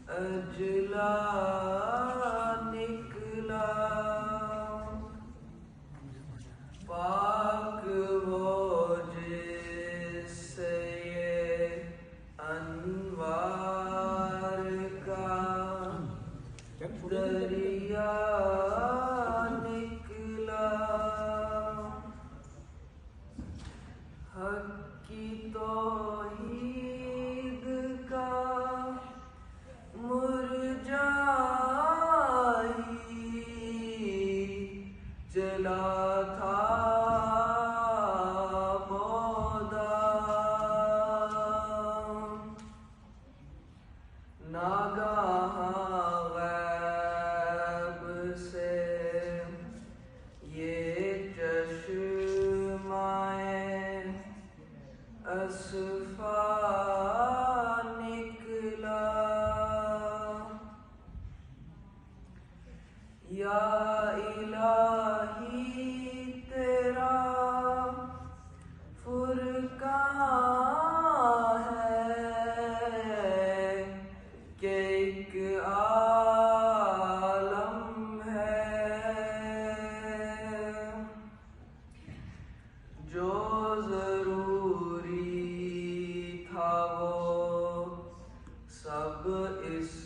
اجلا نکلا پاک وہ جس سے یہ انوار کا دریا نکلا حق کی توحید کا مرجائی چلا تھا ناگہاں غیب سے یہ چشمائے اصفا نکلا یا الہی تیرا فرقان ہے کہ ایک عالم ہے جو ضروری تھا وہ سب اس